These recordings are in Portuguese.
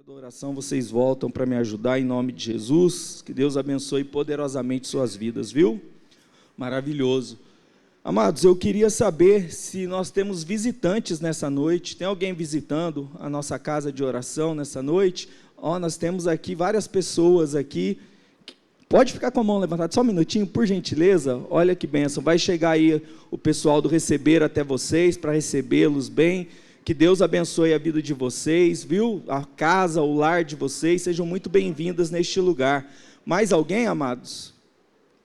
Da oração, vocês voltam para me ajudar em nome de Jesus. Que Deus abençoe poderosamente suas vidas, viu? Maravilhoso. Amados, eu queria saber se nós temos visitantes nessa noite. Tem alguém visitando a nossa casa de oração nessa noite? Nós temos aqui várias pessoas aqui. Pode ficar com a mão levantada só um minutinho, por gentileza. Olha que bênção. Vai chegar aí o pessoal do Receber até vocês para recebê-los bem. Que Deus abençoe a vida de vocês, viu? A casa, o lar de vocês, sejam muito bem-vindas neste lugar. Mais alguém, amados?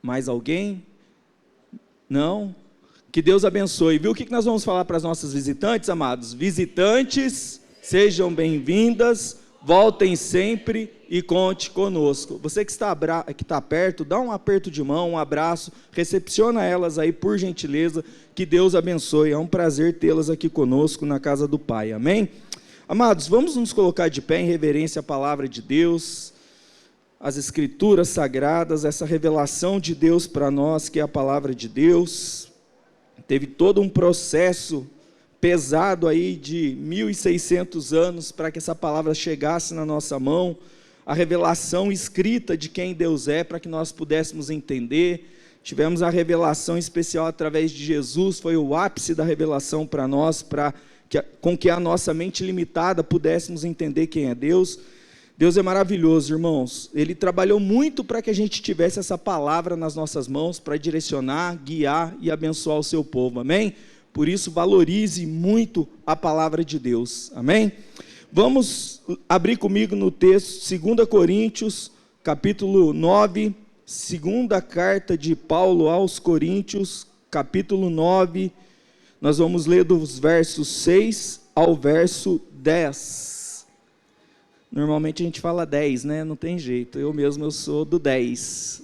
Mais alguém? Não? Que Deus abençoe, viu? O que nós vamos falar para as nossas visitantes, amados? Visitantes, sejam bem-vindas, voltem sempre e conte conosco. Você que está perto, dá um aperto de mão, um abraço, recepciona elas aí, por gentileza. Que Deus abençoe, é um prazer tê-las aqui conosco na casa do Pai, amém? Amados, vamos nos colocar de pé em reverência à palavra de Deus, as Escrituras Sagradas, essa revelação de Deus para nós, que é a palavra de Deus. Teve todo um processo pesado aí de 1.600 anos para que essa palavra chegasse na nossa mão, a revelação escrita de quem Deus é, para que nós pudéssemos entender. Tivemos a revelação especial através de Jesus, foi o ápice da revelação para nós, com que a nossa mente limitada pudéssemos entender quem é Deus. Deus é maravilhoso, irmãos. Ele trabalhou muito para que a gente tivesse essa palavra nas nossas mãos, para direcionar, guiar e abençoar o seu povo, amém? Por isso, valorize muito a palavra de Deus, amém? Vamos abrir comigo no texto, 2 Coríntios, capítulo 9, segunda carta de Paulo aos Coríntios, capítulo 9, nós vamos ler dos versos 6 ao verso 10. Normalmente a gente fala 10, né? Não tem jeito, eu sou do 10.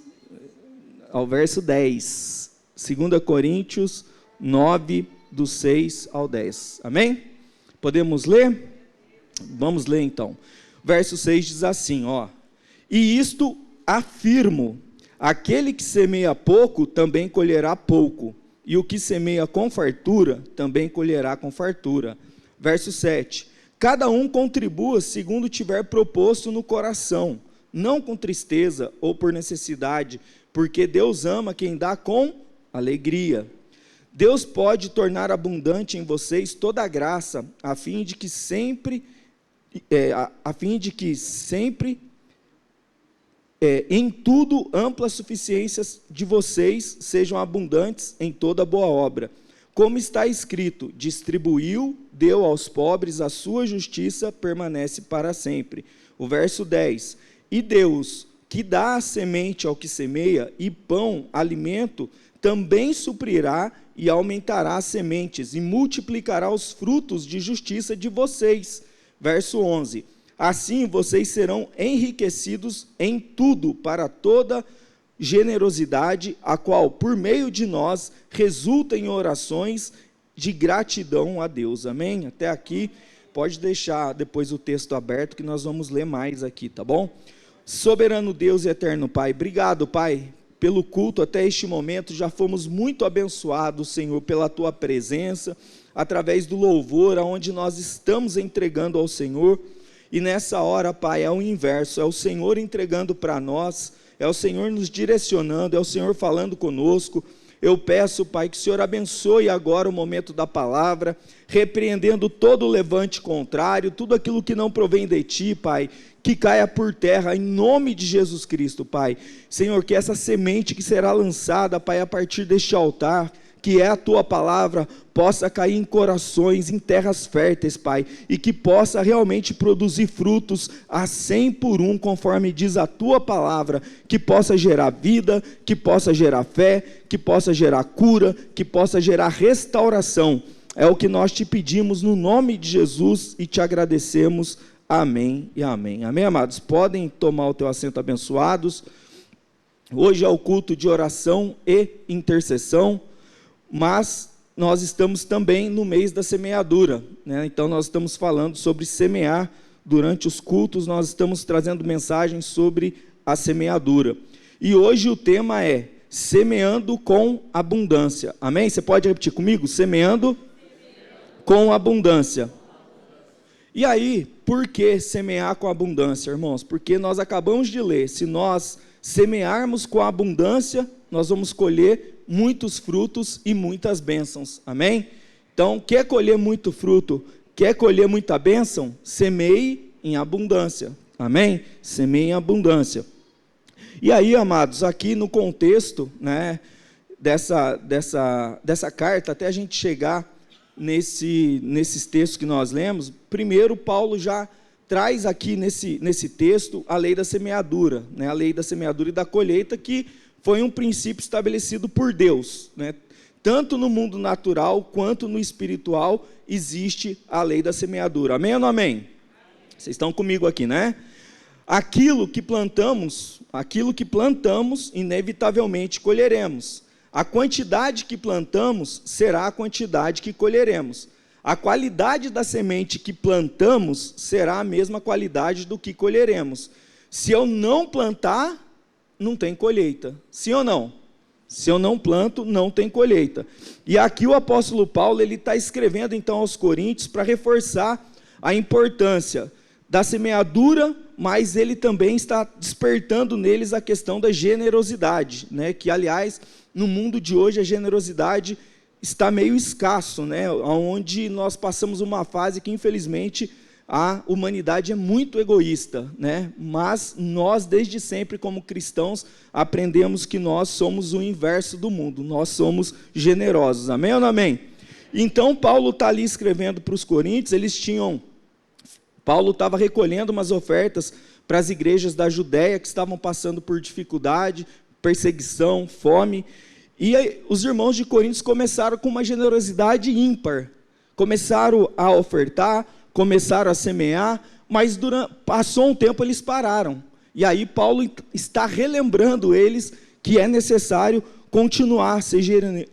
Ao verso 10, 2 Coríntios 9, do 6 ao 10, amém? Podemos ler? Vamos ler então. Verso 6 diz assim, e isto afirmo, aquele que semeia pouco, também colherá pouco, e o que semeia com fartura, também colherá com fartura. Verso 7, cada um contribua segundo tiver proposto no coração, não com tristeza ou por necessidade, porque Deus ama quem dá com alegria. Deus pode tornar abundante em vocês toda a graça, a fim de que sempre em tudo amplas suficiências de vocês sejam abundantes em toda boa obra. Como está escrito, distribuiu, deu aos pobres, a sua justiça permanece para sempre. O verso 10, e Deus, que dá a semente ao que semeia, e pão, alimento, também suprirá e aumentará as sementes, e multiplicará os frutos de justiça de vocês. Verso 11, assim vocês serão enriquecidos em tudo, para toda generosidade, a qual, por meio de nós, resulta em orações de gratidão a Deus, amém? Até aqui, pode deixar depois o texto aberto, que nós vamos ler mais aqui, tá bom? Soberano Deus e eterno Pai, obrigado, Pai, pelo culto até este momento, já fomos muito abençoados, Senhor, pela Tua presença, através do louvor, aonde nós estamos entregando ao Senhor, e nessa hora, Pai, é o inverso, é o Senhor entregando para nós, é o Senhor nos direcionando, é o Senhor falando conosco. Eu peço, Pai, que o Senhor abençoe agora o momento da palavra, repreendendo todo o levante contrário, tudo aquilo que não provém de Ti, Pai, que caia por terra, em nome de Jesus Cristo, Pai. Senhor, que essa semente que será lançada, Pai, a partir deste altar, que é a Tua palavra, possa cair em corações, em terras férteis, Pai, e que possa realmente produzir frutos a 100 por 1, conforme diz a Tua palavra, que possa gerar vida, que possa gerar fé, que possa gerar cura, que possa gerar restauração. É o que nós te pedimos no nome de Jesus e te agradecemos. Amém e amém. Amém, amados? Podem tomar o teu assento, abençoados. Hoje é o culto de oração e intercessão, mas nós estamos também no mês da semeadura, né? Então nós estamos falando sobre semear. Durante os cultos nós estamos trazendo mensagens sobre a semeadura, e hoje o tema é semeando com abundância, amém? Você pode repetir comigo? Semeando com abundância. E aí, por que semear com abundância, irmãos? Porque nós acabamos de ler, se nós semearmos com abundância, nós vamos colher muitos frutos e muitas bênçãos, amém? Então, quer colher muito fruto, quer colher muita bênção? Semeie em abundância, amém? Semeie em abundância. E aí, amados, aqui no contexto, né, dessa carta, até a gente chegar nesses textos que nós lemos, primeiro Paulo já traz aqui nesse texto a lei da semeadura, né, a lei da semeadura e da colheita, que foi um princípio estabelecido por Deus, né, tanto no mundo natural quanto no espiritual existe a lei da semeadura, amém ou não amém? Vocês estão comigo aqui, né? Aquilo que plantamos, inevitavelmente colheremos. A quantidade que plantamos será a quantidade que colheremos. A qualidade da semente que plantamos será a mesma qualidade do que colheremos. Se eu não plantar, não tem colheita. Sim ou não? Se eu não planto, não tem colheita. E aqui o apóstolo Paulo, ele está escrevendo então aos Coríntios para reforçar a importância da semeadura, mas ele também está despertando neles a questão da generosidade, né? Que, aliás, no mundo de hoje a generosidade está meio escasso, né? Onde nós passamos uma fase que, infelizmente, a humanidade é muito egoísta, né? Mas nós, desde sempre, como cristãos, aprendemos que nós somos o inverso do mundo, nós somos generosos, amém ou não amém? Então, Paulo está ali escrevendo para os Coríntios, Paulo estava recolhendo umas ofertas para as igrejas da Judéia que estavam passando por dificuldade, perseguição, fome, e aí, os irmãos de Coríntios começaram com uma generosidade ímpar, começaram a ofertar, começaram a semear, mas passou um tempo eles pararam, e aí Paulo está relembrando eles que é necessário continuar a ser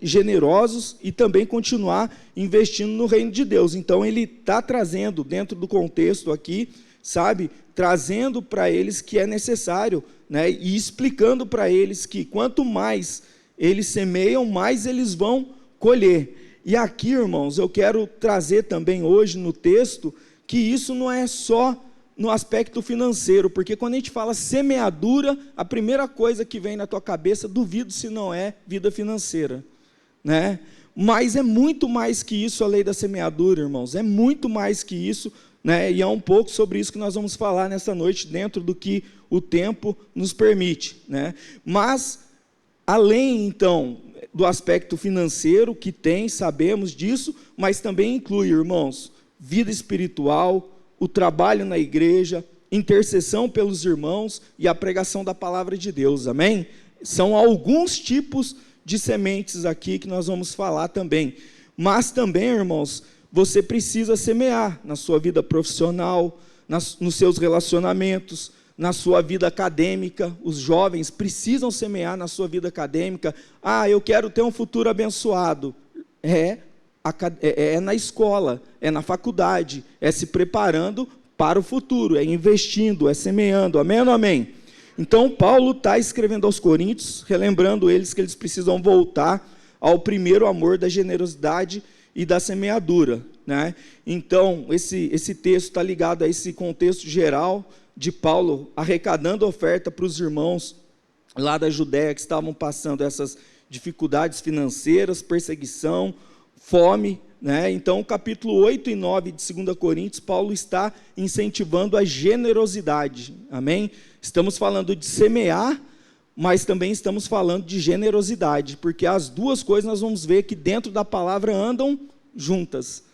generosos e também continuar investindo no reino de Deus. Então ele está trazendo dentro do contexto aqui, sabe, trazendo para eles que é necessário, né, e explicando para eles que quanto mais eles semeiam, mais eles vão colher. E aqui, irmãos, eu quero trazer também hoje no texto que isso não é só no aspecto financeiro, porque quando a gente fala semeadura, a primeira coisa que vem na tua cabeça, duvido se não é vida financeira, né? Mas é muito mais que isso a lei da semeadura, irmãos, é muito mais que isso, né? E é um pouco sobre isso que nós vamos falar nessa noite, dentro do que o tempo nos permite, né? Mas, além, então, do aspecto financeiro, que tem, sabemos disso, mas também inclui, irmãos, vida espiritual, o trabalho na igreja, intercessão pelos irmãos e a pregação da palavra de Deus, amém? São alguns tipos de sementes aqui que nós vamos falar também, mas também, irmãos, você precisa semear na sua vida profissional, nos seus relacionamentos, na sua vida acadêmica. Os jovens precisam semear na sua vida acadêmica. Eu quero ter um futuro abençoado. É na escola, é na faculdade, é se preparando para o futuro, é investindo, é semeando, amém ou não amém? Então, Paulo está escrevendo aos Coríntios, relembrando eles que eles precisam voltar ao primeiro amor da generosidade e da semeadura, né? Então, esse texto está ligado a esse contexto geral de Paulo arrecadando oferta para os irmãos lá da Judéia que estavam passando essas dificuldades financeiras, perseguição, fome, né? Então, capítulo 8 e 9 de 2 Coríntios, Paulo está incentivando a generosidade, amém? Estamos falando de semear, mas também estamos falando de generosidade, porque as duas coisas nós vamos ver que dentro da palavra andam juntas,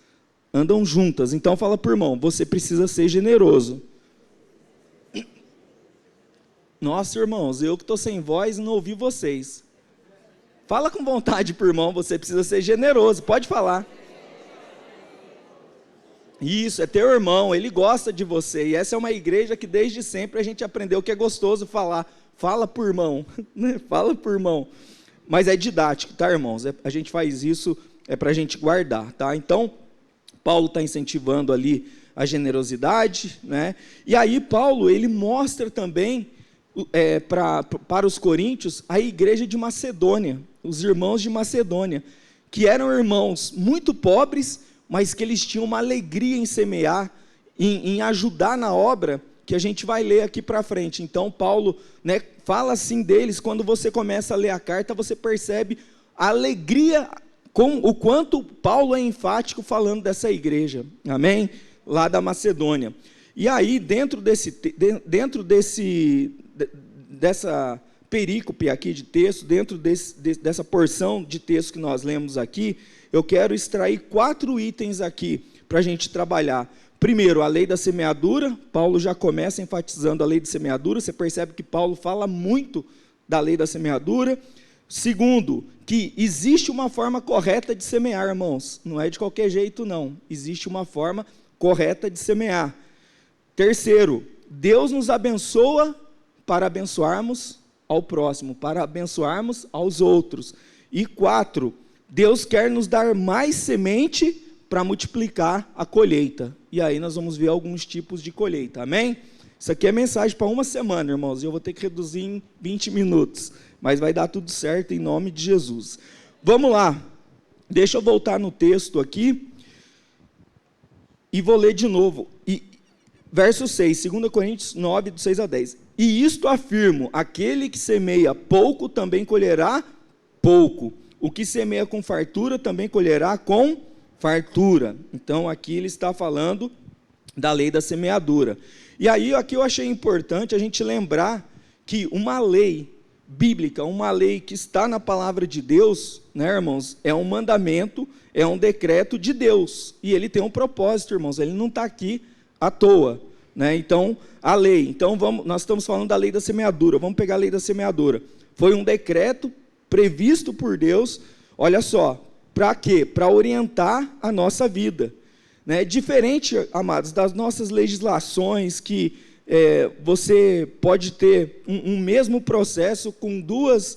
então fala para o irmão, você precisa ser generoso. Nossa, irmãos, eu que estou sem voz e não ouvi vocês. Fala com vontade para o irmão, você precisa ser generoso, pode falar. Isso, é teu irmão, ele gosta de você, e essa é uma igreja que desde sempre a gente aprendeu que é gostoso falar, fala para o irmão, fala para o irmão, mas é didático, tá, irmãos? A gente faz isso, para a gente guardar, tá? Então, Paulo está incentivando ali a generosidade, né? E aí Paulo, ele mostra também, para os coríntios, a igreja de Macedônia, os irmãos de Macedônia, que eram irmãos muito pobres, mas que eles tinham uma alegria em semear, em ajudar na obra que a gente vai ler aqui para frente. Então, Paulo, né, fala assim deles. Quando você começa a ler a carta, você percebe a alegria, com o quanto Paulo é enfático falando dessa igreja, amém? Lá da Macedônia. E aí, dentro dessa perícope aqui de texto, dentro dessa porção de texto que nós lemos aqui, eu quero extrair 4 itens aqui para a gente trabalhar. Primeiro, a lei da semeadura. Paulo já começa enfatizando a lei da semeadura. Você percebe que Paulo fala muito da lei da semeadura. Segundo, que existe uma forma correta de semear, irmãos. Não é de qualquer jeito, não. Existe uma forma correta de semear. Terceiro, Deus nos abençoa para abençoarmos ao próximo, para abençoarmos aos outros. E 4, Deus quer nos dar mais semente para multiplicar a colheita. E aí nós vamos ver alguns tipos de colheita, amém? Isso aqui é mensagem para uma semana, irmãos, e eu vou ter que reduzir em 20 minutos, mas vai dar tudo certo em nome de Jesus. Vamos lá, deixa eu voltar no texto aqui, e vou ler de novo, verso 6, 2 Coríntios 9, do 6 a 10. E isto afirmo, aquele que semeia pouco também colherá pouco, o que semeia com fartura também colherá com fartura. Então aqui ele está falando da lei da semeadura. E aí aqui eu achei importante a gente lembrar que uma lei bíblica, uma lei que está na palavra de Deus, né, irmãos, é um mandamento, é um decreto de Deus, e ele tem um propósito, irmãos, ele não está aqui à toa, né? Então a lei, então nós estamos falando da lei da semeadura, vamos pegar a lei da semeadura, foi um decreto previsto por Deus, olha só, para quê? Para orientar a nossa vida, né? Diferente, amados, das nossas legislações, que você pode ter um mesmo processo com duas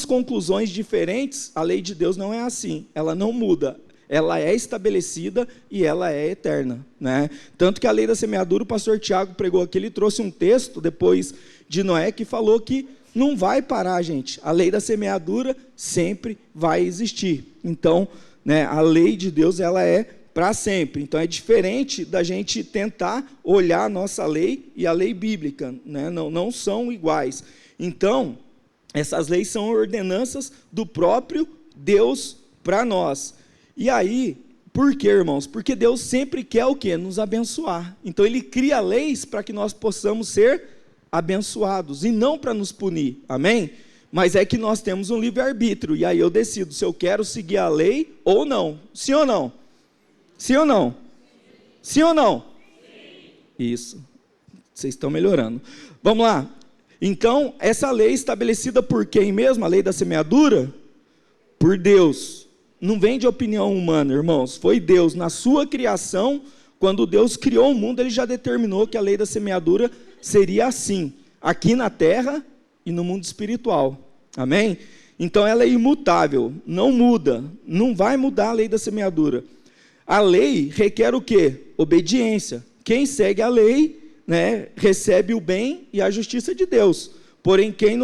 conclusões diferentes. A lei de Deus não é assim, ela não muda, ela é estabelecida e ela é eterna, né? Tanto que a lei da semeadura, o pastor Tiago pregou aqui, ele trouxe um texto depois de Noé que falou que não vai parar, gente. A lei da semeadura sempre vai existir. Então, né, a lei de Deus, ela é para sempre. Então, é diferente da gente tentar olhar a nossa lei e a lei bíblica, né? Não são iguais. Então, essas leis são ordenanças do próprio Deus para nós. E aí, por quê, irmãos? Porque Deus sempre quer o quê? Nos abençoar. Então, Ele cria leis para que nós possamos ser abençoados, e não para nos punir, amém? Mas é que nós temos um livre-arbítrio, e aí eu decido se eu quero seguir a lei ou não, sim ou não? Sim ou não? Sim ou não? Sim. Isso, vocês estão melhorando. Vamos lá, então, essa lei estabelecida por quem mesmo? A lei da semeadura? Por Deus, não vem de opinião humana, irmãos, foi Deus, na sua criação, quando Deus criou o mundo, Ele já determinou que a lei da semeadura seria assim, aqui na terra e no mundo espiritual, amém? Então ela é imutável, não muda, não vai mudar a lei da semeadura. A lei requer o quê? Obediência. Quem segue a lei, né, recebe o bem e a justiça de Deus, porém quem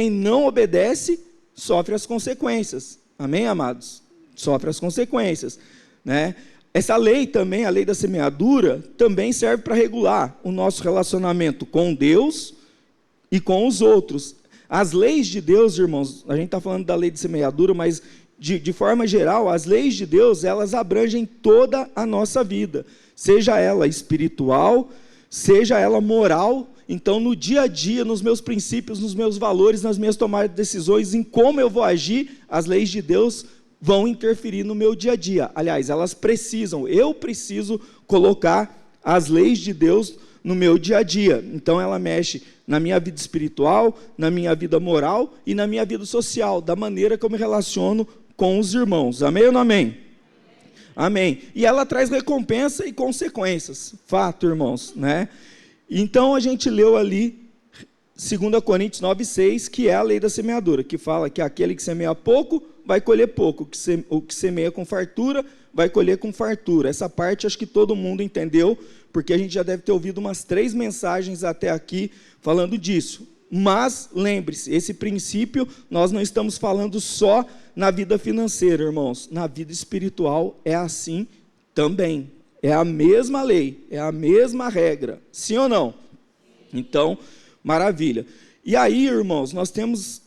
não obedece, sofre as consequências, amém, amados? Sofre as consequências, né? Essa lei também, a lei da semeadura, também serve para regular o nosso relacionamento com Deus e com os outros. As leis de Deus, irmãos, a gente está falando da lei de semeadura, mas de forma geral, as leis de Deus, elas abrangem toda a nossa vida, seja ela espiritual, seja ela moral. Então, no dia a dia, nos meus princípios, nos meus valores, nas minhas tomadas de decisões, em como eu vou agir, as leis de Deus vão interferir no meu dia a dia. Aliás, elas precisam, eu preciso colocar as leis de Deus no meu dia a dia. Então ela mexe na minha vida espiritual, na minha vida moral e na minha vida social, da maneira que eu me relaciono com os irmãos. Amém ou não amém? Amém. E ela traz recompensa e consequências. Fato, irmãos, né? Então a gente leu ali 2 Coríntios 9:6, que é a lei da semeadura, que fala que aquele que semeia pouco vai colher pouco, o que semeia com fartura vai colher com fartura. Essa parte acho que todo mundo entendeu, porque a gente já deve ter ouvido umas 3 mensagens até aqui falando disso. Mas lembre-se, esse princípio nós não estamos falando só na vida financeira, irmãos. Na vida espiritual é assim Também. É a mesma lei, é a mesma regra. Sim ou não? Então, maravilha. E aí, irmãos, nós temos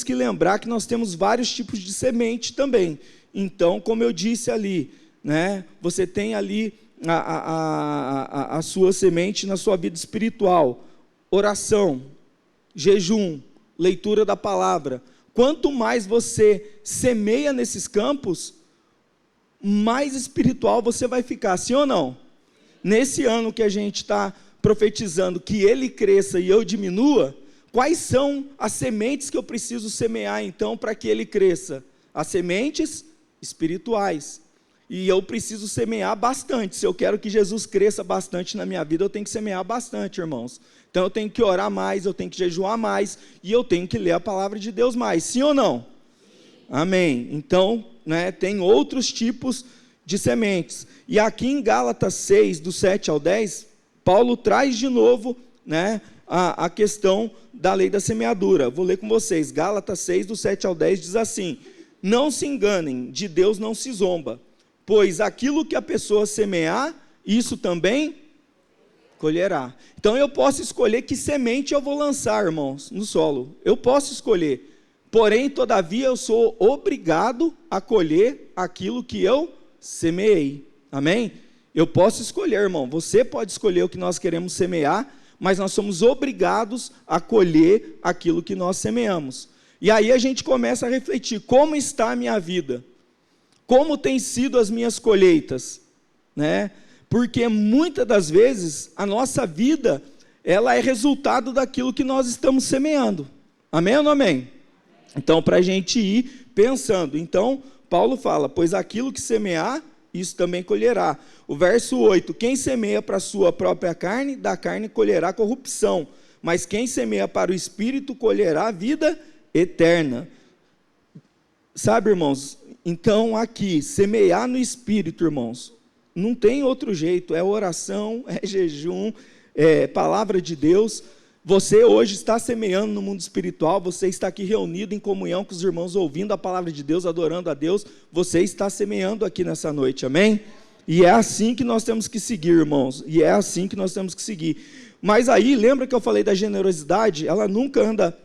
que lembrar que nós temos vários tipos de semente também. Então, como eu disse ali, né, você tem ali a sua semente na sua vida espiritual, oração, jejum, leitura da palavra. Quanto mais você semeia nesses campos, mais espiritual você vai ficar, sim ou não? Nesse ano que a gente está profetizando que ele cresça e eu diminua, quais são as sementes que eu preciso semear então para que ele cresça? As sementes espirituais. E eu preciso semear bastante. Se eu quero que Jesus cresça bastante na minha vida, eu tenho que semear bastante, irmãos. Então eu tenho que orar mais, eu tenho que jejuar mais, e eu tenho que ler a palavra de Deus mais. Sim ou não? Sim. Amém. Então, né, tem outros tipos de sementes. E aqui em Gálatas 6, do 7 ao 10, Paulo traz de novo, né, a questão da lei da semeadura. Vou ler com vocês. Gálatas 6, do 7 ao 10, diz assim: não se enganem, de Deus não se zomba, pois aquilo que a pessoa semear, isso também colherá. Então eu posso escolher que semente eu vou lançar, irmãos, no solo. Eu posso escolher. Porém, todavia, eu sou obrigado a colher aquilo que eu semeei. Amém? Eu posso escolher, irmão. Você pode escolher o que nós queremos semear, mas nós somos obrigados a colher aquilo que nós semeamos. E aí a gente começa a refletir: como está a minha vida? Como têm sido as minhas colheitas? Né? Porque muitas das vezes a nossa vida, ela é resultado daquilo que nós estamos semeando. Amém ou não amém? Então, para a gente ir pensando. Então, Paulo fala: pois aquilo que semear, isso também colherá. O verso 8: quem semeia para a sua própria carne, da carne colherá corrupção, mas quem semeia para o Espírito, colherá vida eterna. Sabe, irmãos, então aqui, semear no Espírito, irmãos, não tem outro jeito, é oração, é jejum, é palavra de Deus. Você hoje está semeando no mundo espiritual, você está aqui reunido em comunhão com os irmãos, ouvindo a palavra de Deus, adorando a Deus, você está semeando aqui nessa noite, amém? E é assim que nós temos que seguir, irmãos, e é assim que nós temos que seguir. Mas aí, lembra que eu falei da generosidade? Ela nunca anda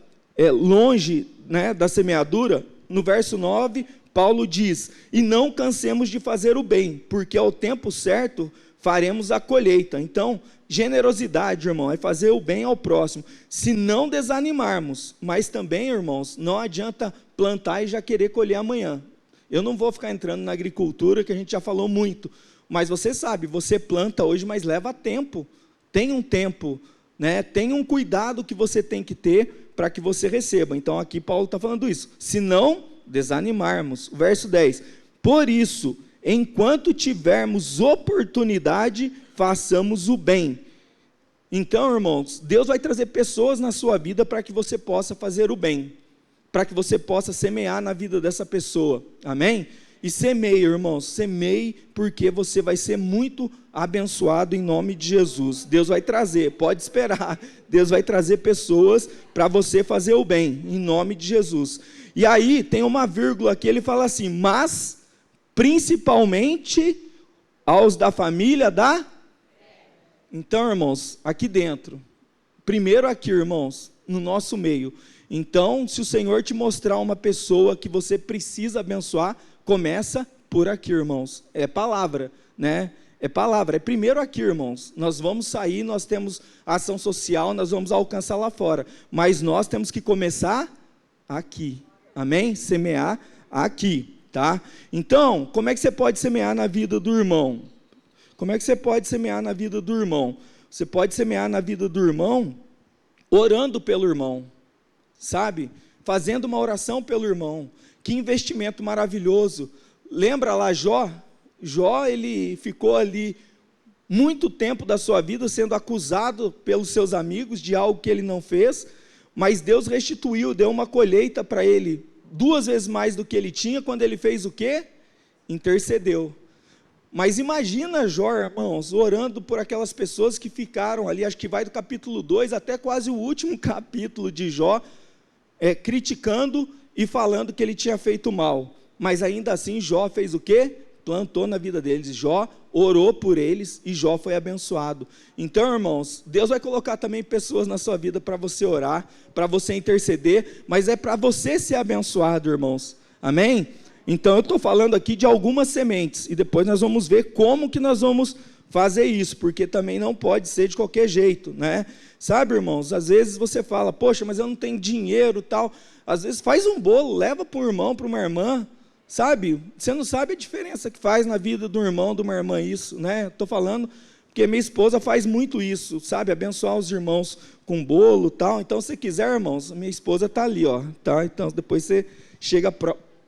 longe, né, da semeadura. No verso 9, Paulo diz: e não cansemos de fazer o bem, porque ao tempo certo faremos a colheita. Então, generosidade, irmão, é fazer o bem ao próximo, se não desanimarmos. Mas também, irmãos, não adianta plantar e já querer colher amanhã. Eu não vou ficar entrando na agricultura, que a gente já falou muito, mas você sabe, você planta hoje, mas leva tempo. Tem um tempo, né? Tem um cuidado que você tem que ter para que você receba. Então aqui Paulo está falando isso, se não desanimarmos. O verso 10: por isso, enquanto tivermos oportunidade, façamos o bem. Então, irmãos, Deus vai trazer pessoas na sua vida para que você possa fazer o bem, para que você possa semear na vida dessa pessoa, amém? E semeie, irmãos, semeie, porque você vai ser muito abençoado em nome de Jesus. Deus vai trazer, pode esperar, Deus vai trazer pessoas para você fazer o bem, em nome de Jesus. E aí, tem uma vírgula aqui, ele fala assim: mas, principalmente, aos da família da... Então, irmãos, aqui dentro, primeiro aqui, irmãos, no nosso meio. Então, se o Senhor te mostrar uma pessoa que você precisa abençoar, começa por aqui, irmãos. É palavra, né? É palavra, é primeiro aqui, irmãos. Nós vamos sair, nós temos ação social, nós vamos alcançar lá fora, mas nós temos que começar aqui, amém? Semear aqui, tá? Então, como é que você pode semear na vida do irmão? Como é que você pode semear na vida do irmão? Você pode semear na vida do irmão orando pelo irmão, sabe? Fazendo uma oração pelo irmão. Que investimento maravilhoso. Lembra lá Jó? Jó, ele ficou ali muito tempo da sua vida sendo acusado pelos seus amigos de algo que ele não fez, mas Deus restituiu, deu uma colheita para ele, 2 vezes mais do que ele tinha, quando ele fez o quê? Intercedeu. Mas imagina Jó, irmãos, orando por aquelas pessoas que ficaram ali, acho que vai do capítulo 2 até quase o último capítulo de Jó, criticando e falando que ele tinha feito mal. Mas ainda assim Jó fez o quê? plantou na vida deles. Jó orou por eles e Jó foi abençoado. Então, irmãos, Deus vai colocar também pessoas na sua vida para você orar, para você interceder, mas é para você ser abençoado, irmãos. Amém? Então, eu estou falando aqui de algumas sementes, e depois nós vamos ver como que nós vamos fazer isso, porque também não pode ser de qualquer jeito, né? Sabe, irmãos, às vezes você fala, poxa, mas eu não tenho dinheiro, tal. Às vezes faz um bolo, leva para um irmão, para uma irmã, sabe? Você não sabe a diferença que faz na vida de um irmão, de uma irmã isso, né? Estou falando porque minha esposa faz muito isso, sabe? Abençoar os irmãos com bolo, tal. Então, se quiser, irmãos, minha esposa está ali, ó, tá? Então, depois você chega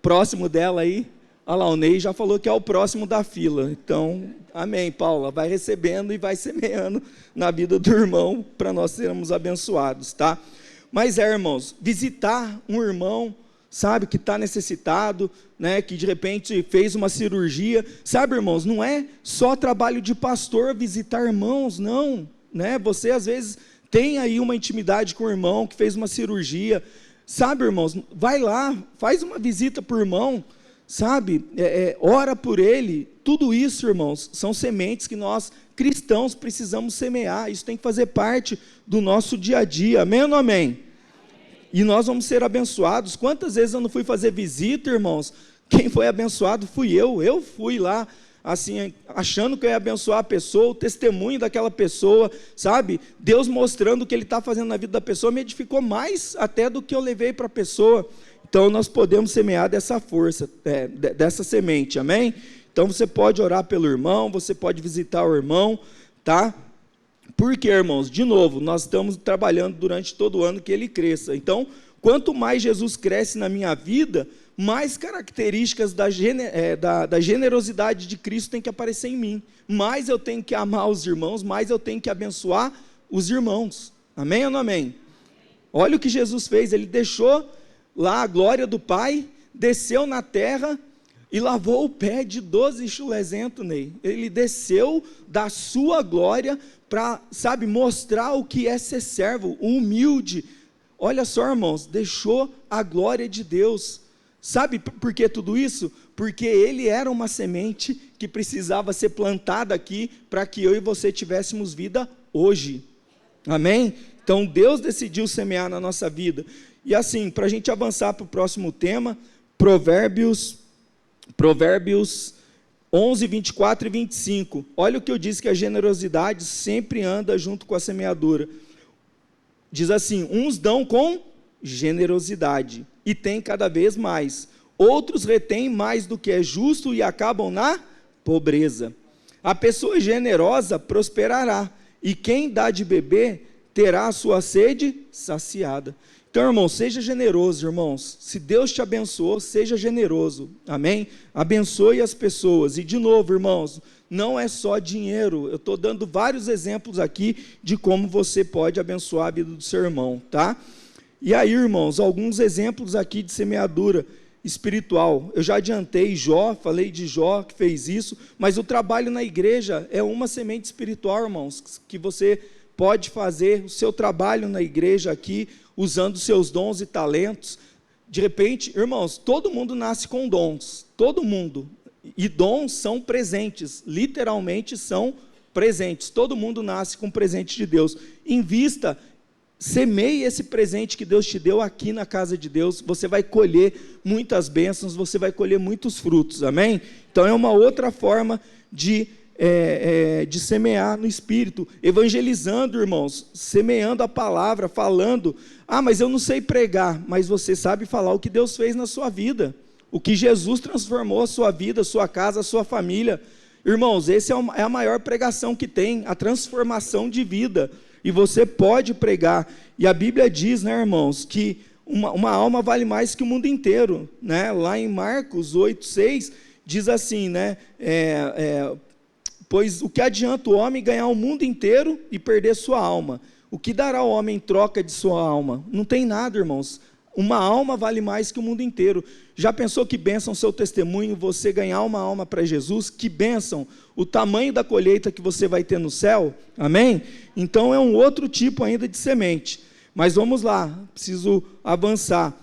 próximo dela aí. Olha lá, o Ney já falou que é o próximo da fila. Então, amém, Paula. Vai recebendo e vai semeando na vida do irmão para nós sermos abençoados, tá? Mas irmãos, visitar um irmão, sabe, que está necessitado, né, que de repente fez uma cirurgia. Sabe, irmãos, não é só trabalho de pastor visitar irmãos, não. Né? Você, às vezes, tem aí uma intimidade com o irmão que fez uma cirurgia. Sabe, irmãos, vai lá, faz uma visita para o irmão. Sabe, ora por ele. Tudo isso, irmãos, são sementes que nós, cristãos, precisamos semear. Isso tem que fazer parte do nosso dia a dia, amém ou não amém? E nós vamos ser abençoados. Quantas vezes eu não fui fazer visita, irmãos? Quem foi abençoado fui eu fui lá, assim, achando que eu ia abençoar a pessoa, o testemunho daquela pessoa, sabe, Deus mostrando o que Ele está fazendo na vida da pessoa, me edificou mais até do que eu levei para a pessoa. Então, nós podemos semear dessa força, dessa semente, amém? Então, você pode orar pelo irmão, você pode visitar o irmão, tá? Porque, irmãos, de novo, nós estamos trabalhando durante todo o ano que ele cresça. Então, quanto mais Jesus cresce na minha vida, mais características da generosidade de Cristo tem que aparecer em mim. Mais eu tenho que amar os irmãos, mais eu tenho que abençoar os irmãos. Amém ou não amém? Olha o que Jesus fez, Ele deixou lá a glória do Pai, desceu na terra e lavou o pé de 12 chulezentos, Ney. Ele desceu da sua glória para, sabe, mostrar o que é ser servo, humilde. Olha só, irmãos, deixou a glória de Deus. Sabe por que tudo isso? Porque ele era uma semente que precisava ser plantada aqui para que eu e você tivéssemos vida hoje. Amém? Então Deus decidiu semear na nossa vida. E assim, para a gente avançar para o próximo tema, Provérbios 11, 24 e 25. Olha o que eu disse, que a generosidade sempre anda junto com a semeadura. Diz assim, uns dão com generosidade e têm cada vez mais. Outros retêm mais do que é justo e acabam na pobreza. A pessoa generosa prosperará, e quem dá de beber terá a sua sede saciada. Então, irmão, seja generoso, irmãos. Se Deus te abençoou, seja generoso. Amém? Abençoe as pessoas. E de novo, irmãos, não é só dinheiro. Eu estou dando vários exemplos aqui de como você pode abençoar a vida do seu irmão, tá? E aí, irmãos, alguns exemplos aqui de semeadura espiritual. Eu já adiantei Jó, falei de Jó que fez isso, mas o trabalho na igreja é uma semente espiritual, irmãos, que você pode fazer o seu trabalho na igreja aqui, usando seus dons e talentos. De repente, irmãos, todo mundo nasce com dons, todo mundo, e dons são presentes, literalmente são presentes, todo mundo nasce com presente de Deus. Invista, semeie esse presente que Deus te deu aqui na casa de Deus, você vai colher muitas bênçãos, você vai colher muitos frutos, amém? Então é uma outra forma de semear no Espírito, evangelizando, irmãos, semeando a palavra, falando. Mas eu não sei pregar, mas você sabe falar o que Deus fez na sua vida, o que Jesus transformou a sua vida, a sua casa, a sua família. Irmãos, essa é a maior pregação que tem, a transformação de vida, e você pode pregar. E a Bíblia diz, né, irmãos, que uma alma vale mais que o mundo inteiro, né? Lá em Marcos 8:6 diz assim, né, pois o que adianta o homem ganhar o mundo inteiro e perder sua alma? O que dará o homem em troca de sua alma? Não tem nada, irmãos. Uma alma vale mais que o mundo inteiro. Já pensou que bênção seu testemunho, você ganhar uma alma para Jesus? Que bênção o tamanho da colheita que você vai ter no céu? Amém? Então é um outro tipo ainda de semente. Mas vamos lá, preciso avançar.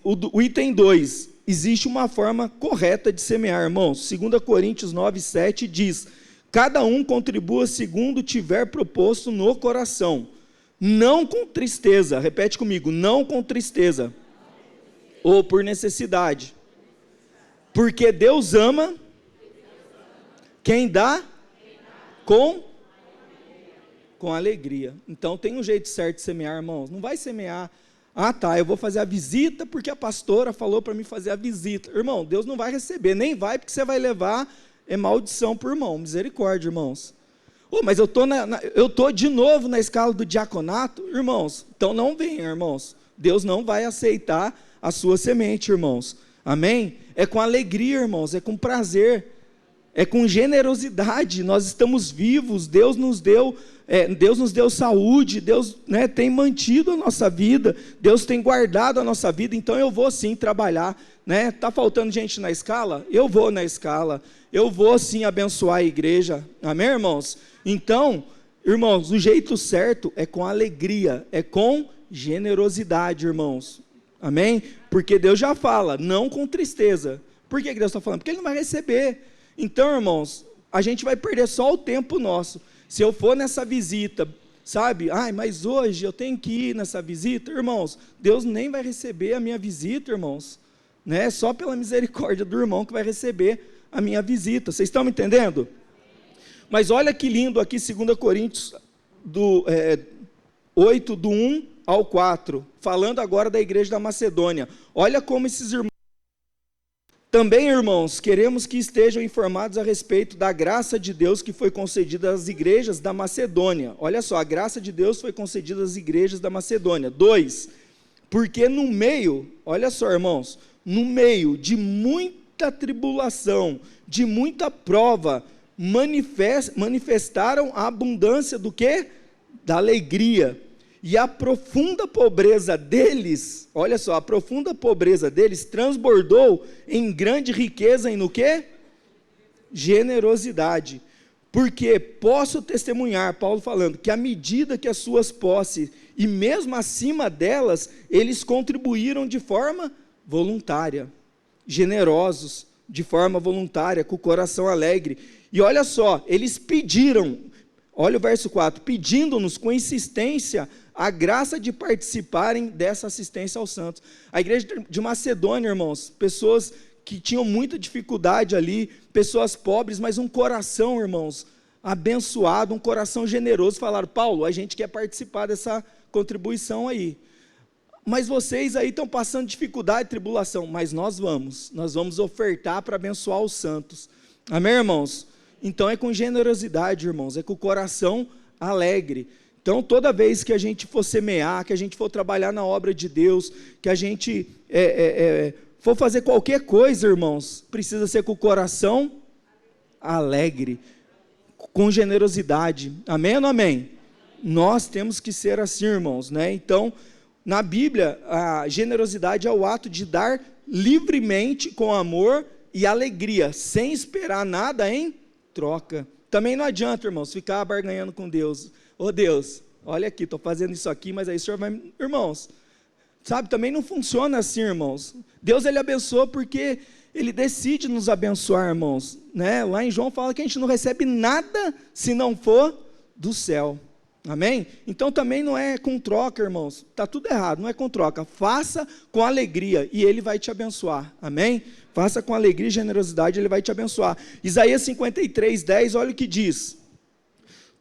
O item 2, existe uma forma correta de semear, irmãos. 2 Coríntios 9:7 diz: cada um contribua segundo tiver proposto no coração, não com tristeza. Repete comigo: não com tristeza, ou por necessidade, porque Deus ama quem dá com alegria. Então tem um jeito certo de semear, irmãos. Não vai semear, eu vou fazer a visita porque a pastora falou para mim fazer a visita. Irmão, Deus não vai receber, nem vai, porque você vai levar maldição por irmão. Misericórdia, irmãos. Mas eu tô de novo na escala do diaconato, irmãos. Então não venha, irmãos. Deus não vai aceitar a sua semente, irmãos. Amém? É com alegria, irmãos, é com prazer, é com generosidade. Nós estamos vivos, Deus nos deu saúde, Deus, né, tem mantido a nossa vida, Deus tem guardado a nossa vida. Então eu vou sim trabalhar, né? Está faltando gente na escala? Eu vou na escala, eu vou sim abençoar a igreja, amém, irmãos? Então, irmãos, o jeito certo é com alegria, é com generosidade, irmãos, amém? Porque Deus já fala, não com tristeza. Por que Deus está falando? Porque Ele não vai receber. Então, irmãos, a gente vai perder só o tempo nosso. Se eu for nessa visita, sabe? Mas hoje eu tenho que ir nessa visita. Irmãos, Deus nem vai receber a minha visita, irmãos. Né? Só pela misericórdia do irmão que vai receber a minha visita. Vocês estão me entendendo? Mas olha que lindo aqui, 2 Coríntios 8, do 1 ao 4. Falando agora da igreja da Macedônia. Olha como esses irmãos... Também, irmãos, queremos que estejam informados a respeito da graça de Deus que foi concedida às igrejas da Macedônia. Olha só, a graça de Deus foi concedida às igrejas da Macedônia. 2, porque no meio, olha só, irmãos, no meio de muita tribulação, de muita prova, manifestaram a abundância do quê? Da alegria. E a profunda pobreza deles, olha só, a profunda pobreza deles transbordou em grande riqueza e no quê? Generosidade. Porque posso testemunhar, Paulo falando, que à medida que as suas posses, e mesmo acima delas, eles contribuíram de forma voluntária, generosos, de forma voluntária, com o coração alegre. E olha só, eles pediram, olha o verso 4, pedindo-nos com insistência a graça de participarem dessa assistência aos santos. A igreja de Macedônia, irmãos, pessoas que tinham muita dificuldade ali, pessoas pobres, mas um coração, irmãos, abençoado, um coração generoso, falaram: Paulo, a gente quer participar dessa contribuição aí. Mas vocês aí estão passando dificuldade, tribulação, mas nós vamos ofertar para abençoar os santos. Amém, irmãos? Então é com generosidade, irmãos, é com o coração alegre. Então, toda vez que a gente for semear, que a gente for trabalhar na obra de Deus, que a gente for fazer qualquer coisa, irmãos, precisa ser com o coração alegre, com generosidade. Amém ou não amém? Nós temos que ser assim, irmãos, né? Então, na Bíblia, a generosidade é o ato de dar livremente, com amor e alegria, sem esperar nada em troca. Também não adianta, irmãos, ficar barganhando com Deus. Deus, olha aqui, estou fazendo isso aqui, mas aí o Senhor vai... Irmãos, sabe, também não funciona assim, irmãos. Deus, Ele abençoa porque Ele decide nos abençoar, irmãos. Né? Lá em João fala que a gente não recebe nada se não for do céu. Amém? Então também não é com troca, irmãos. Está tudo errado, não é com troca. Faça com alegria e Ele vai te abençoar. Amém? Faça com alegria e generosidade, Ele vai te abençoar. Isaías 53:10, olha o que diz.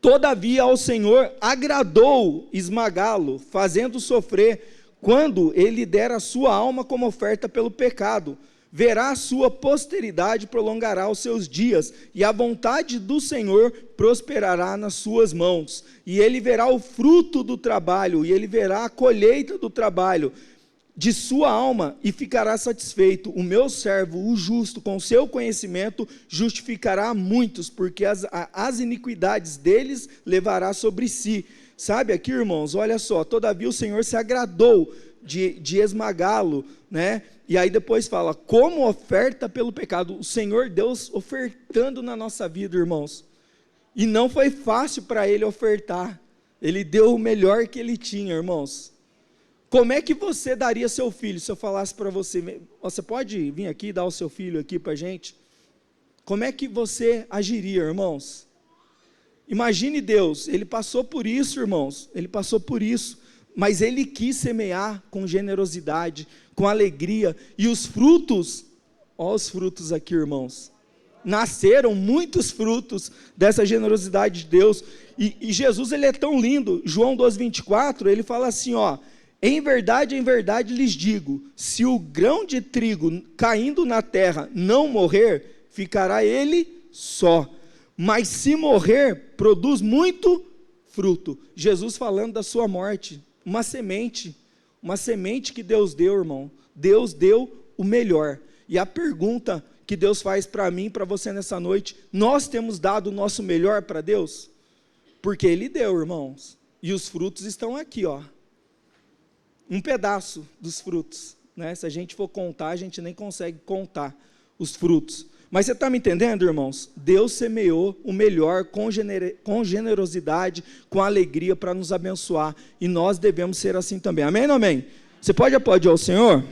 Todavia ao Senhor agradou esmagá-lo, fazendo sofrer, quando Ele der a sua alma como oferta pelo pecado. Verá a sua posteridade, prolongará os seus dias, e a vontade do Senhor prosperará nas suas mãos. E Ele verá o fruto do trabalho, e Ele verá a colheita do trabalho de sua alma, e ficará satisfeito. O meu servo, o justo, com seu conhecimento, justificará muitos, porque as iniquidades deles levará sobre si. Sabe aqui, irmãos, olha só, todavia o Senhor se agradou de esmagá-lo, né? E aí depois fala, como oferta pelo pecado. O Senhor Deus ofertando na nossa vida, irmãos. E não foi fácil para Ele ofertar. Ele deu o melhor que Ele tinha, irmãos. Como é que você daria seu filho, se eu falasse para você, você pode vir aqui e dar o seu filho aqui para a gente? Como é que você agiria, irmãos? Imagine Deus, Ele passou por isso, irmãos, Ele passou por isso, mas Ele quis semear com generosidade, com alegria, e os frutos, olha os frutos aqui, irmãos, nasceram muitos frutos dessa generosidade de Deus, e Jesus, Ele é tão lindo, João 12:24, Ele fala assim, em verdade lhes digo, se o grão de trigo caindo na terra não morrer, ficará ele só, mas se morrer, produz muito fruto. Jesus falando da sua morte, uma semente que Deus deu, irmão, Deus deu o melhor, e a pergunta que Deus faz para mim e para você nessa noite, nós temos dado o nosso melhor para Deus? Porque Ele deu, irmãos, e os frutos estão aqui, um pedaço dos frutos, né? Se a gente for contar, a gente nem consegue contar os frutos, mas você está me entendendo, irmãos? Deus semeou o melhor com generosidade, com alegria para nos abençoar, e nós devemos ser assim também, amém ou não amém? Você pode aplaudir ao Senhor?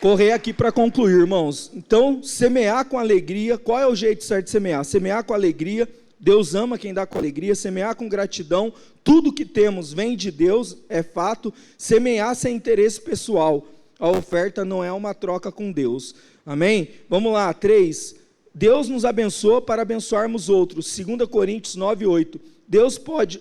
Correr aqui para concluir, irmãos. Então, semear com alegria, qual é o jeito certo de semear? Semear com alegria, Deus ama quem dá com alegria, semear com gratidão, tudo que temos vem de Deus, é fato, semear sem interesse pessoal, a oferta não é uma troca com Deus, amém? Vamos lá, 3, Deus nos abençoa para abençoarmos outros, 2 Coríntios 9:8, Deus pode...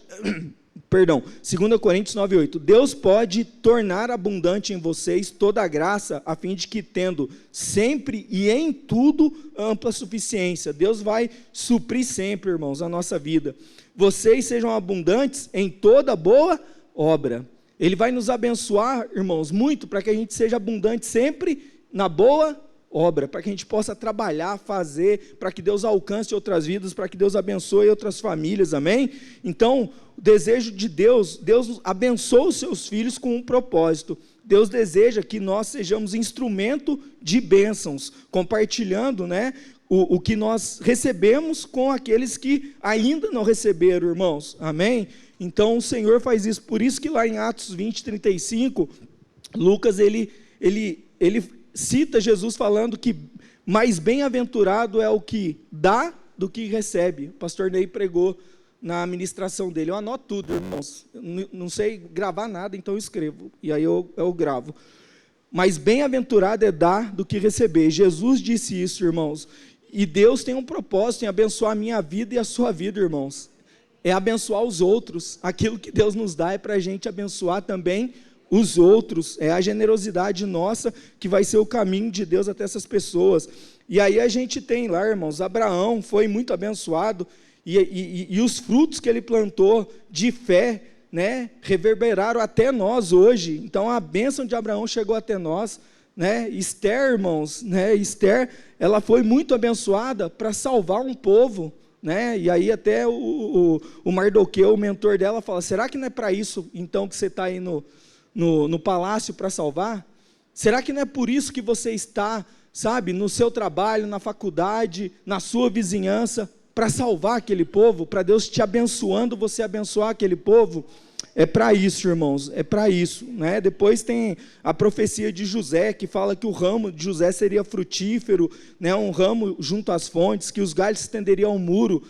2 Coríntios 9:8, Deus pode tornar abundante em vocês toda a graça, a fim de que, tendo sempre e em tudo ampla suficiência, Deus vai suprir sempre, irmãos, a nossa vida, vocês sejam abundantes em toda boa obra, Ele vai nos abençoar, irmãos, muito, para que a gente seja abundante sempre na boa obra, para que a gente possa trabalhar, fazer, para que Deus alcance outras vidas, para que Deus abençoe outras famílias, amém? Então, o desejo de Deus abençoa os seus filhos com um propósito, Deus deseja que nós sejamos instrumento de bênçãos, compartilhando, né, o que nós recebemos com aqueles que ainda não receberam, irmãos, amém? Então, o Senhor faz isso, por isso que lá em Atos 20:35, Lucas, ele cita Jesus falando que mais bem-aventurado é o que dá do que recebe. O pastor Ney pregou na ministração dele, eu anoto tudo, irmãos, não sei gravar nada, então eu escrevo, e aí eu gravo, mas bem-aventurado é dar do que receber, Jesus disse isso, irmãos, e Deus tem um propósito em abençoar a minha vida e a sua vida, irmãos, é abençoar os outros, aquilo que Deus nos dá é para a gente abençoar também os outros, é a generosidade nossa que vai ser o caminho de Deus até essas pessoas, e aí a gente tem lá, irmãos, Abraão foi muito abençoado, e os frutos que ele plantou de fé, né, reverberaram até nós hoje, então a bênção de Abraão chegou até nós, né, Esther, irmãos, né, Esther, ela foi muito abençoada para salvar um povo, né, e aí até o Mardoqueu, o mentor dela, fala, será que não é para isso, então, que você está aí no palácio para salvar? Será que não é por isso que você está, sabe, no seu trabalho, na faculdade, na sua vizinhança, para salvar aquele povo, para Deus te abençoando, você abençoar aquele povo? É para isso, irmãos, é para isso, né? Depois tem a profecia de José, que fala que o ramo de José seria frutífero, né? Um ramo junto às fontes, que os galhos se estenderiam ao muro,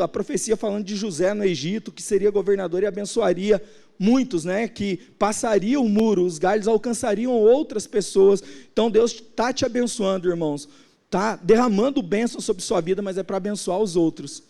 a profecia falando de José no Egito, que seria governador e abençoaria muitos, né? Que passaria o muro, os galhos alcançariam outras pessoas, então Deus está te abençoando, irmãos, está derramando bênção sobre sua vida, mas é para abençoar os outros,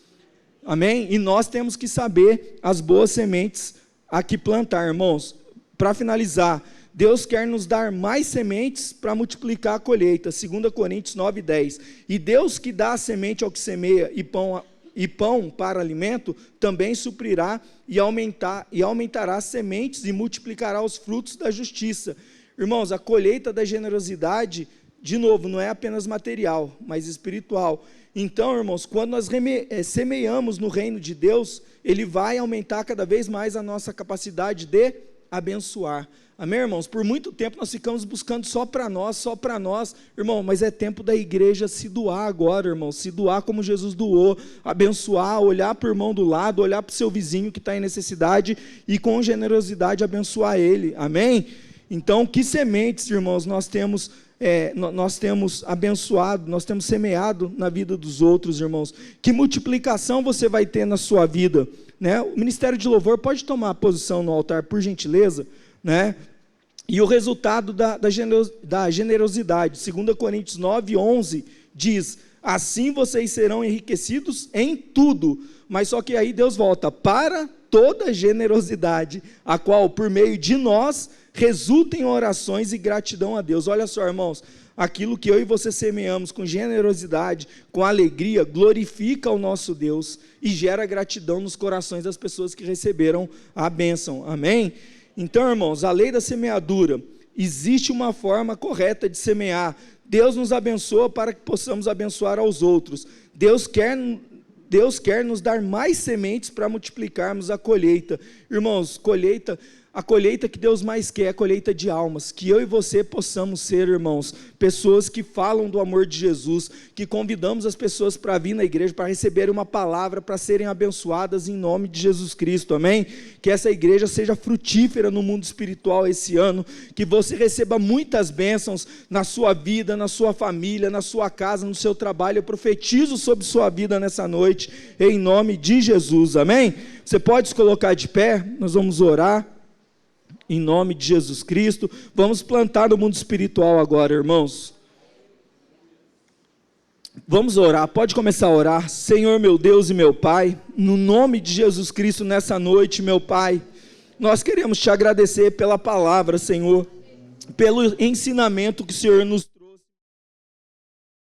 amém? E nós temos que saber as boas sementes a que plantar, irmãos. Para finalizar, Deus quer nos dar mais sementes para multiplicar a colheita, 2 Coríntios 9:10, e Deus que dá a semente ao que semeia e pão para alimento, também suprirá e aumentará as sementes e multiplicará os frutos da justiça. Irmãos, a colheita da generosidade, de novo, não é apenas material, mas espiritual. Então, irmãos, quando nós semeamos no reino de Deus, Ele vai aumentar cada vez mais a nossa capacidade de abençoar. Amém, irmãos? Por muito tempo nós ficamos buscando só para nós, irmão, mas é tempo da igreja se doar agora, irmão, se doar como Jesus doou, abençoar, olhar para o irmão do lado, olhar para o seu vizinho que está em necessidade e com generosidade abençoar ele, amém? Então, que sementes, irmãos, nós temos abençoado, nós temos semeado na vida dos outros, irmãos? Que multiplicação você vai ter na sua vida, né? O Ministério de Louvor pode tomar posição no altar, por gentileza, né? E o resultado da generosidade, 2 Coríntios 9:11 diz: assim vocês serão enriquecidos em tudo, mas só que aí Deus volta, para toda generosidade, a qual por meio de nós resulta em orações e gratidão a Deus. Olha só, irmãos, aquilo que eu e você semeamos com generosidade, com alegria, glorifica o nosso Deus e gera gratidão nos corações das pessoas que receberam a bênção, amém? Então, irmãos, a lei da semeadura, existe uma forma correta de semear. Deus nos abençoa para que possamos abençoar aos outros. Deus quer nos dar mais sementes para multiplicarmos a colheita. Irmãos, a colheita que Deus mais quer é a colheita de almas, que eu e você possamos ser, irmãos, pessoas que falam do amor de Jesus, que convidamos as pessoas para vir na igreja, para receberem uma palavra, para serem abençoadas em nome de Jesus Cristo, amém? Que essa igreja seja frutífera no mundo espiritual esse ano, que você receba muitas bênçãos na sua vida, na sua família, na sua casa, no seu trabalho. Eu profetizo sobre sua vida nessa noite, em nome de Jesus, amém? Você pode se colocar de pé, nós vamos orar. Em nome de Jesus Cristo, vamos plantar no mundo espiritual agora, irmãos. Vamos orar, pode começar a orar. Senhor, meu Deus e meu Pai, no nome de Jesus Cristo, nessa noite, meu Pai, nós queremos te agradecer pela palavra, Senhor, pelo ensinamento que o Senhor nos trouxe.